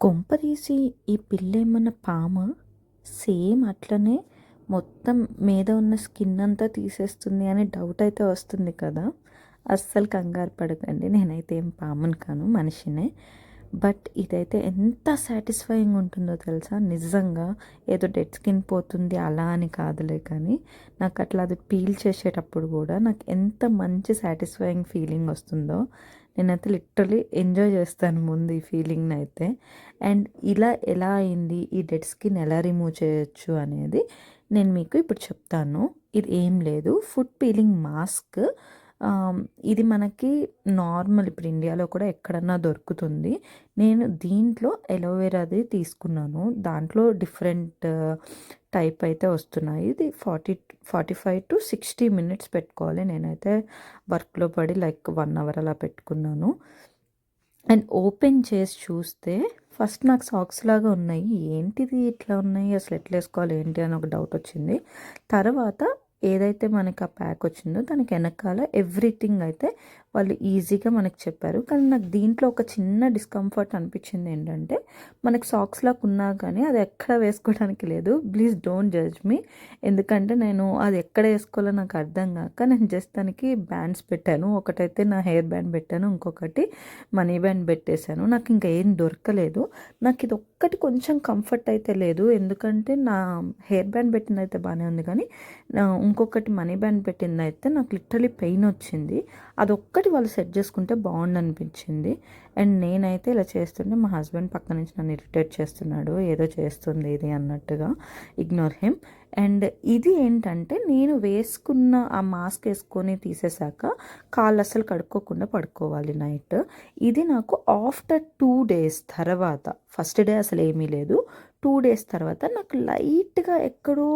కొంపదీసి ఈ పిల్లేమన్నా పామా? సేమ్ అట్లనే మొత్తం మీద ఉన్న స్కిన్ అంతా తీసేస్తుంది అని డౌట్ అయితే వస్తుంది కదా! అస్సలు కంగారు పడకండి. నేనైతే ఏం పాముని కాను, మనిషినే. బట్ ఇదైతే ఎంత సాటిస్ఫైయింగ్ ఉంటుందో తెలుసా? నిజంగా ఏదో డెడ్ స్కిన్ పోతుంది అలా అని కాదులే కానీ, నాకు అట్లా అది పీల్ చేసేటప్పుడు కూడా నాకు ఎంత మంచి సాటిస్ఫైయింగ్ ఫీలింగ్ వస్తుందో. నేనైతే లిటరలీ ఎంజాయ్ చేస్తాను ముందు ఈ ఫీలింగ్ని అయితే. అండ్ ఇలా ఎలా అయింది, ఈ డెడ్ స్కిన్ ఎలా రిమూవ్ చేయొచ్చు అనేది నేను మీకు ఇప్పుడు చెప్తాను. ఇది ఏం లేదు, ఫుడ్ పీలింగ్ మాస్క్. ఇది మనకి నార్మల్ ఇప్పుడు ఇండియాలో కూడా ఎక్కడన్నా దొరుకుతుంది. నేను దీంట్లో ఎలోవెరాది తీసుకున్నాను. దాంట్లో డిఫరెంట్ టైప్ అయితే వస్తున్నాయి. ఇది 45 to 60 minutes పెట్టుకోవాలి. నేనైతే వర్క్లో పడి లైక్ 1 hour అలా పెట్టుకున్నాను. అండ్ ఓపెన్ చేసి చూస్తే ఫస్ట్ నాకు సాక్స్ లాగా ఉన్నాయి. ఏంటిది ఇట్లా ఉన్నాయి, అసలు ఎట్లా వేసుకోవాలి ఏంటి అని ఒక డౌట్ వచ్చింది. తర్వాత ఏదైతే మనకి ఆ ప్యాక్ వచ్చిందో దానికి వెనకాల ఎవ్రీథింగ్ అయితే వాళ్ళు ఈజీగా మనకు చెప్పారు. కానీ నాకు దీంట్లో ఒక చిన్న డిస్కంఫర్ట్ అనిపించింది. ఏంటంటే మనకు సాక్స్ లాగా ఉన్నా కానీ అది ఎక్కడ వేసుకోవడానికి లేదు. Please don't judge me. ఎందుకంటే నేను అది ఎక్కడ వేసుకోవాలో నాకు అర్థం కాక నేను జస్ట్ దానికి బ్యాండ్స్ పెట్టాను. ఒకటైతే నా హెయిర్ బ్యాండ్ పెట్టాను, ఇంకొకటి మనీ బ్యాండ్ పెట్టేశాను. నాకు ఇంకా ఏం దొరకలేదు. నాకు ఇది ఒక్కటి కొంచెం కంఫర్ట్ అయితే లేదు. ఎందుకంటే నా హెయిర్ బ్యాండ్ పెట్టింది అయితే బాగానే ఉంది, కానీ ఇంకొకటి మనీ బ్యాండ్ పెట్టింది అయితే నాకు లిటరలీ పెయిన్ వచ్చింది. అదొక్కటి వాళ్ళు సెట్ చేసుకుంటే బాగుండు అనిపించింది. అండ్ నేనైతే ఇలా చేస్తుంటే మా హస్బెండ్ పక్క నుంచి నన్ను ఇరిటేట్ చేస్తున్నాడు, ఏదో చేస్తుంది ఇది అన్నట్టుగా. Ignore him. అండ్ ఇది ఏంటంటే నేను వేసుకున్న ఆ మాస్క్ వేసుకొని తీసేశాక కాళ్ళు అసలు కడుక్కోకుండా పడుకోవాలి నైట్. ఇది నాకు ఆఫ్టర్ 2 days తర్వాత, ఫస్ట్ డే అసలు ఏమీ లేదు, 2 days తర్వాత నాకు లైట్గా ఎక్కడో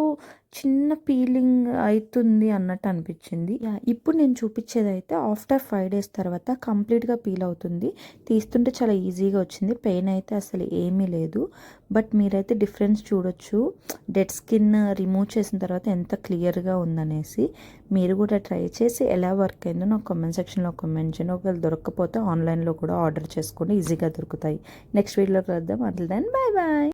చిన్న పీలింగ్ అవుతుంది అన్నట్టు అనిపించింది. ఇప్పుడు నేను చూపించేది అయితే ఆఫ్టర్ 5 days తర్వాత కంప్లీట్గా పీల్ అవుతుంది. తీస్తుంటే చాలా ఈజీగా వచ్చింది, పెయిన్ అయితే అసలు ఏమీ లేదు. బట్ మీరైతే డిఫరెన్స్ చూడొచ్చు, డెడ్ స్కిన్ రిమూవ్ చేసిన తర్వాత ఎంత క్లియర్గా ఉందనేసి. మీరు కూడా ట్రై చేసి ఎలా వర్క్ అయిందో నాకు కామెంట్ సెక్షన్లో కామెంట్ చేయండి. ఒకవేళ దొరకకపోతే ఆన్లైన్లో కూడా ఆర్డర్ చేసుకోండి, ఈజీగా దొరుకుతాయి. నెక్స్ట్ వీడియోలోకి వద్దాం. అట్లా దెన్ బాయ్ బాయ్.